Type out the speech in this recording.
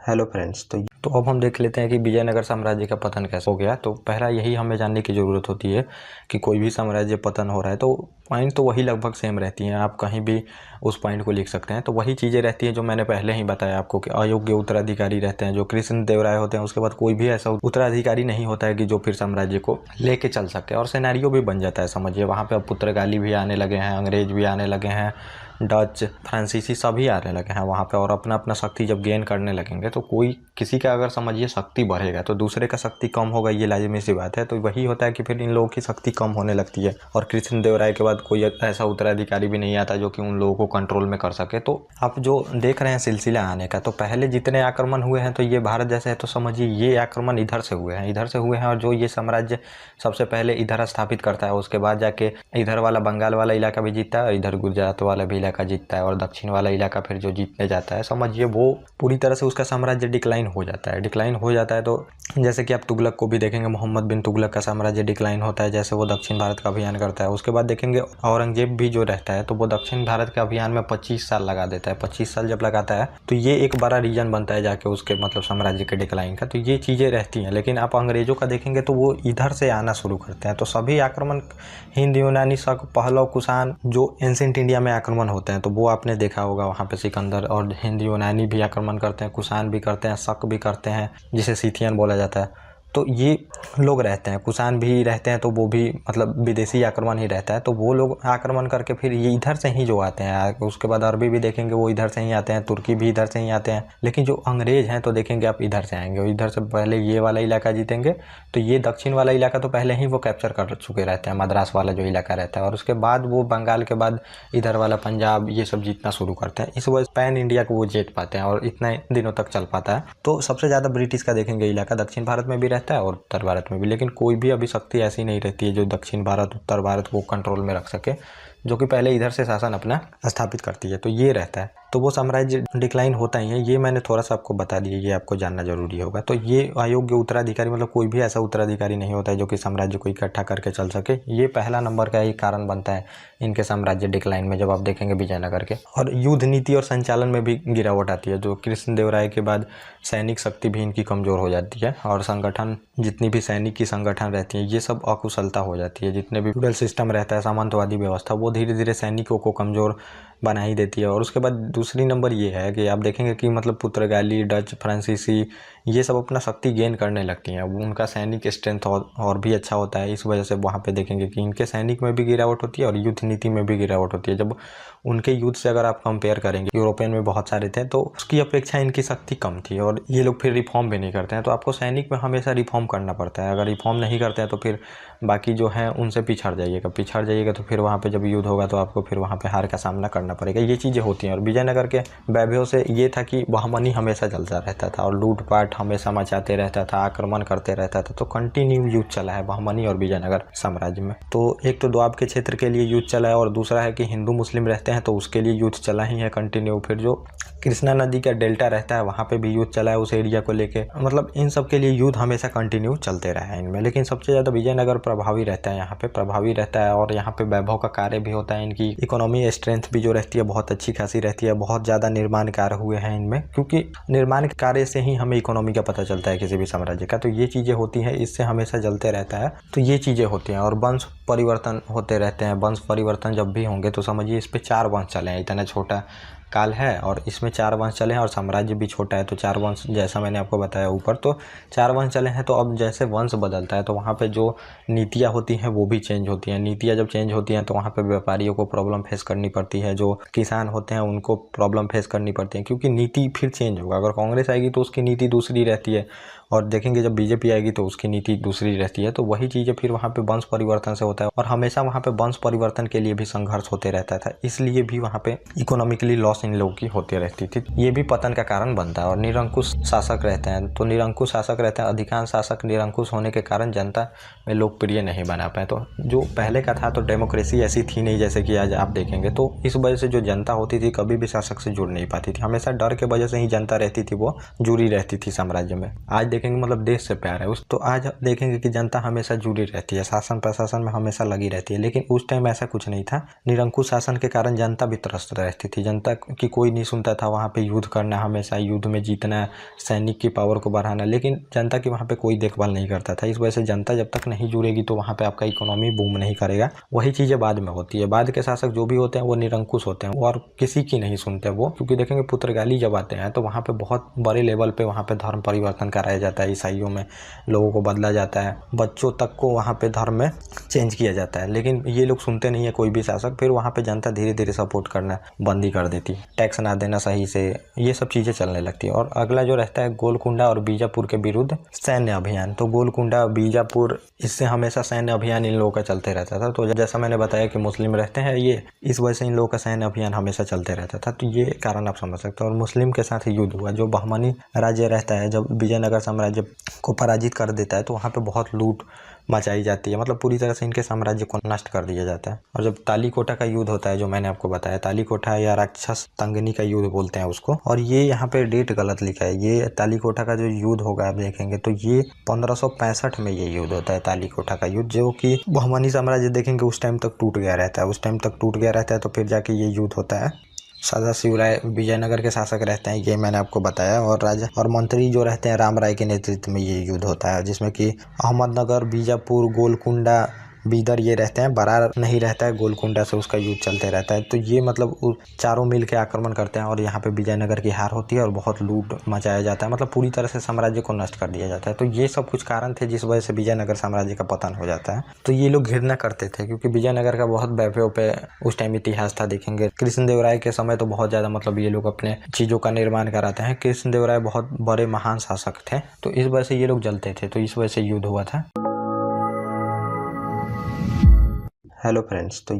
Hello friends. तो अब हम देख लेते हैं कि विजयनगर साम्राज्य का पतन कैसे हो गया। तो पहला यही हमें जानने की ज़रूरत होती है कि कोई भी साम्राज्य पतन हो रहा है तो पॉइंट तो वही लगभग सेम रहती हैं। आप कहीं भी उस पॉइंट को लिख सकते हैं। तो वही चीज़ें रहती हैं जो मैंने पहले ही बताया आपको कि अयोग्य उत्तराधिकारी रहते हैं जो कृष्णदेवराय होते हैं। उसके बाद कोई भी ऐसा उत्तराधिकारी नहीं होता है कि जो फिर साम्राज्य को लेके चल सके, और सिनेरियो भी बन जाता है। समझिए वहाँ पे अब पुर्तगाली भी आने लगे हैं, अंग्रेज भी आने लगे हैं, डच, फ्रांसीसी सभी आने लगे हैं वहाँ पे, और अपना अपना शक्ति जब गेन करने लगेंगे तो कोई किसी का अगर समझिए शक्ति बढ़ेगा तो दूसरे का शक्ति कम होगा, ये लाजिमी सी बात है। तो वही होता है कि फिर इन लोगों की शक्ति कम होने लगती है, और कृष्णदेवराय के बाद कोई ऐसा उत्तराधिकारी भी नहीं आता जो कि उन लोगों को कंट्रोल में कर सके। तो आप जो देख रहे हैं सिलसिला आने का, तो पहले जितने आक्रमण हुए हैं तो ये भारत जैसे है तो समझिए ये आक्रमण इधर से हुए हैं, और जो ये साम्राज्य सबसे पहले इधर स्थापित करता है, उसके बाद जाके इधर वाला बंगाल वाला इलाका भी जीतता है, और इधर गुजरात वाला भी इलाका जीतता है, और दक्षिण वाला इलाका फिर जो जीतने जाता है समझिए वो पूरी तरह से उसका साम्राज्य डिक्लाइन हो जाता है। तो जैसे कि आप तुगलक को भी देखेंगे, मोहम्मद बिन तुगलक का साम्राज्य डिक्लाइन होता है जैसे वो दक्षिण भारत का अभियान करता है। उसके बाद देखेंगे औरंगजेब भी जो रहता है तो वो दक्षिण भारत के अभियान में 25 साल लगा देता है। 25 साल जब लगाता है तो ये एक बड़ा रीजन बनता है जाके उसके मतलब साम्राज्य के डिक्लाइन का। तो ये चीज़ें रहती हैं। लेकिन आप अंग्रेजों का देखेंगे तो वो इधर से आना शुरू करते हैं। तो सभी आक्रमण हिंद, यूनानी, शक, पहलव, कुषाण जो एंशिएंट इंडिया में आक्रमण होते हैं तो वो आपने देखा होगा वहाँ पे सिकंदर, और हिंद यूनानी भी आक्रमण करते हैं, कुषाण भी करते हैं, शक भी करते हैं जिसे सीथियन बोला जाता है। तो ये लोग रहते हैं, कुषाण भी रहते हैं, तो वो भी मतलब विदेशी आक्रमण ही रहता है। तो वो लोग आक्रमण करके फिर ये इधर से ही जो आते हैं, उसके बाद अरबी भी देखेंगे वो इधर से ही आते हैं, तुर्की भी इधर से ही आते हैं। लेकिन जो अंग्रेज हैं तो देखेंगे आप इधर से आएंगे, इधर से पहले ये वाला इलाका जीतेंगे, तो ये दक्षिण वाला इलाका तो पहले ही वो कैप्चर कर चुके रहते हैं, मद्रास वाला जो इलाका रहता है, और उसके बाद वो बंगाल के बाद इधर वाला पंजाब ये सब जीतना शुरू करते हैं। इस वजह से पैन इंडिया को वो जीत पाते हैं और इतने दिनों तक चल पाता है। तो सबसे ज़्यादा ब्रिटिश का देखेंगे इलाका दक्षिण भारत में भी रहता है और उत्तर भारत में भी, लेकिन कोई भी अभी शक्ति ऐसी नहीं रहती है जो दक्षिण भारत उत्तर भारत को कंट्रोल में रख सके, जो कि पहले इधर से शासन अपना स्थापित करती है। तो ये रहता है। तो वो साम्राज्य डिक्लाइन होता ही है, ये मैंने थोड़ा सा आपको बता दिया, ये आपको जानना जरूरी होगा। तो ये अयोग्य उत्तराधिकारी मतलब कोई भी ऐसा उत्तराधिकारी नहीं होता है जो कि साम्राज्य को इकट्ठा करके चल सके। ये पहला नंबर का एक कारण बनता है इनके साम्राज्य डिक्लाइन में, जब आप देखेंगे विजयनगर के। और युद्ध नीति और संचालन में भी गिरावट आती है। जो कृष्णदेवराय के बाद सैनिक शक्ति भी इनकी कमज़ोर हो जाती है, और संगठन जितनी भी सैनिक की संगठन रहती है ये सब अकुशलता हो जाती है। जितने भी फ्यूडल सिस्टम रहता है, सामंतवादी व्यवस्था, वो धीरे धीरे सैनिकों को कमज़ोर बना ही देती है। और उसके बाद दूसरी नंबर ये है कि आप देखेंगे कि मतलब पुर्तगाली, डच, फ्रांसीसी ये सब अपना शक्ति गेन करने लगती हैं। उनका सैनिक स्ट्रेंथ और भी अच्छा होता है। इस वजह से वहाँ पे देखेंगे कि इनके सैनिक में भी गिरावट होती है और युद्ध नीति में भी गिरावट होती है। जब उनके युद्ध से अगर आप कंपेयर करेंगे, यूरोपियन में बहुत सारे थे तो उसकी अपेक्षा इनकी शक्ति कम थी, और ये लोग फिर रिफॉर्म भी नहीं करते हैं। तो आपको सैनिक में हमेशा रिफॉर्म करना पड़ता है। अगर रिफॉर्म नहीं करते हैं तो फिर बाकी जो है उनसे पिछड़ जाइएगा तो फिर वहाँ पे जब युद्ध होगा तो आपको फिर वहाँ पे हार का सामना करना पड़ेगा। ये चीज़ें होती हैं। और विजयनगर के वैभव से ये था कि बहमनी हमेशा चलता रहता था और लूटपाट हमेशा मचाते रहता था, आक्रमण करते रहता था। तो कंटिन्यू युद्ध चला है बहमनी और विजयनगर साम्राज्य में। तो एक तो दोआब के क्षेत्र के लिए युद्ध चला है, और दूसरा है कि हिंदू मुस्लिम रहते हैं तो उसके लिए युद्ध चला ही है कंटिन्यू। फिर जो कृष्णा नदी का डेल्टा रहता है वहाँ पे भी युद्ध चला है उस एरिया को लेके। मतलब इन सब के लिए युद्ध हमेशा कंटिन्यू चलते रहा है इनमें। लेकिन सबसे ज़्यादा विजयनगर प्रभावी रहता है, यहाँ पे प्रभावी रहता है, और यहाँ पे वैभव का कार्य भी होता है। इनकी इकोनॉमी स्ट्रेंथ भी जो रहती है बहुत अच्छी खासी रहती है। बहुत ज़्यादा निर्माण कार्य हुए हैं इनमें, क्योंकि निर्माण कार्य से ही हमें इकोनॉमी का पता चलता है किसी भी साम्राज्य का। तो ये चीज़ें होती हैं, इससे हमेशा चलते रहता है। तो ये चीज़ें होती हैं, और वंश परिवर्तन होते रहते हैं। वंश परिवर्तन जब भी होंगे तो समझिए इस पर 4 वंश चले हैं। इतना छोटा काल है और इसमें 4 वंश चले हैं, और साम्राज्य भी छोटा है तो 4 वंश, जैसा मैंने आपको बताया ऊपर, तो 4 वंश चले हैं। तो अब जैसे वंश बदलता है तो वहाँ पे जो नीतियाँ होती हैं वो भी चेंज होती हैं। नीतियाँ जब चेंज होती हैं तो वहाँ पे व्यापारियों को प्रॉब्लम फेस करनी पड़ती है, जो किसान होते हैं उनको प्रॉब्लम फेस करनी पड़ती है, क्योंकि नीति फिर चेंज होगा। अगर कांग्रेस आएगी तो उसकी नीति दूसरी रहती है, और देखेंगे जब बीजेपी आएगी तो उसकी नीति दूसरी रहती है। तो वही चीज़ें फिर वहाँ पे वंश परिवर्तन से होता है, और हमेशा वहाँ पे वंश परिवर्तन के लिए भी संघर्ष होते रहता था। इसलिए भी वहाँ पे इकोनॉमिकली लॉस इन लोगों की होती रहती थी। ये भी पतन का कारण बनता है। और निरंकुश शासक रहते हैं, तो निरंकुश शासक रहते हैं, अधिकांश शासक निरंकुश होने के कारण जनता में लोकप्रिय नहीं बना पाए। तो जो पहले का था तो डेमोक्रेसी ऐसी थी नहीं जैसे कि आज आप देखेंगे। तो इस वजह से जो जनता होती थी कभी भी शासक से जुड़ नहीं पाती थी। हमेशा डर के वजह से ही जनता रहती थी, वो जुड़ी रहती थी साम्राज्य में। आज देखेंगे मतलब देश से प्यार है उस, तो आज देखेंगे कि जनता हमेशा जुड़ी रहती है, शासन प्रशासन में हमेशा लगी रहती है। लेकिन उस टाइम ऐसा कुछ नहीं था। निरंकुश शासन के कारण जनता भी त्रस्त रहती थी, जनता कि कोई नहीं सुनता था, वहाँ पे युद्ध करना, हमेशा युद्ध में जीतना, सैनिक की पावर को बढ़ाना, लेकिन जनता की वहाँ पे कोई देखभाल नहीं करता था। इस वजह से जनता जब तक नहीं जुड़ेगी तो वहाँ पे आपका इकोनॉमी बूम नहीं करेगा। वही चीज़ें बाद में होती है। बाद के शासक जो भी होते हैं वो निरंकुश होते हैं और किसी की नहीं सुनते वो, क्योंकि देखेंगे पुर्तगाली जब आते हैं तो वहाँ पे बहुत बड़े लेवल पे वहाँ पे धर्म परिवर्तन कराया जाता है, ईसाइयों में लोगों को बदला जाता है, बच्चों तक को वहाँ पे धर्म में चेंज किया जाता है, लेकिन ये लोग सुनते नहीं है कोई भी शासक। फिर वहाँ पे जनता धीरे धीरे सपोर्ट करना बंद ही कर देती है, टैक्स ना देना सही से, ये सब चीज़ें चलने लगती है। और अगला जो रहता है गोलकुंडा और बीजापुर के विरुद्ध सैन्य अभियान। तो गोलकुंडा, बीजापुर, इससे हमेशा सैन्य अभियान इन लोगों का चलते रहता था। तो जैसा मैंने बताया कि मुस्लिम रहते हैं ये, इस वजह से इन लोगों का सैन्य अभियान हमेशा चलते रहता था। तो ये कारण आप समझ सकते हो। और मुस्लिम के साथ युद्ध हुआ। जो बहमनी राज्य रहता है, जब विजयनगर साम्राज्य को पराजित कर देता है तो वहाँ पे बहुत लूट मचाई जाती है, मतलब पूरी तरह से इनके साम्राज्य को नष्ट कर दिया जाता है। और जब तालीकोटा का युद्ध होता है, जो मैंने आपको बताया, तालीकोटा या राक्षस तंगनी का युद्ध बोलते हैं उसको, और ये यहाँ पे डेट गलत लिखा है। ये तालीकोटा का जो युद्ध होगा आप देखेंगे तो ये 1565 में ये युद्ध होता है, तालीकोटा का युद्ध, जो कि बहमनी साम्राज्य देखेंगे उस टाइम तक टूट गया रहता है। उस टाइम तक टूट गया रहता है तो फिर जाके ये युद्ध होता है। सदाशिव राय विजयनगर के शासक रहते हैं, ये मैंने आपको बताया। और राजा और मंत्री जो रहते हैं राम राय के नेतृत्व में ये युद्ध होता है, जिसमें कि अहमदनगर, बीजापुर, गोलकुंडा, बीदर ये रहते हैं। बरार नहीं रहता है, गोलकुंडा से उसका युद्ध चलते रहता है। तो ये मतलब चारों मिल के आक्रमण करते हैं और यहाँ पे विजयनगर की हार होती है और बहुत लूट मचाया जाता है, मतलब पूरी तरह से साम्राज्य को नष्ट कर दिया जाता है। तो ये सब कुछ कारण थे जिस वजह से विजयनगर साम्राज्य का पतन हो जाता है। तो ये लोग घृणा करते थे क्योंकि विजयनगर का बहुत वैभव पे उस टाइम इतिहास था। देखेंगे कृष्णदेवराय के समय तो बहुत ज़्यादा मतलब ये लोग अपने चीज़ों का निर्माण कराते हैं। कृष्णदेवराय बहुत बड़े महान शासक थे, तो इस वजह से ये लोग जलते थे, तो इस वजह से युद्ध हुआ था। हेलो फ्रेंड्स, तो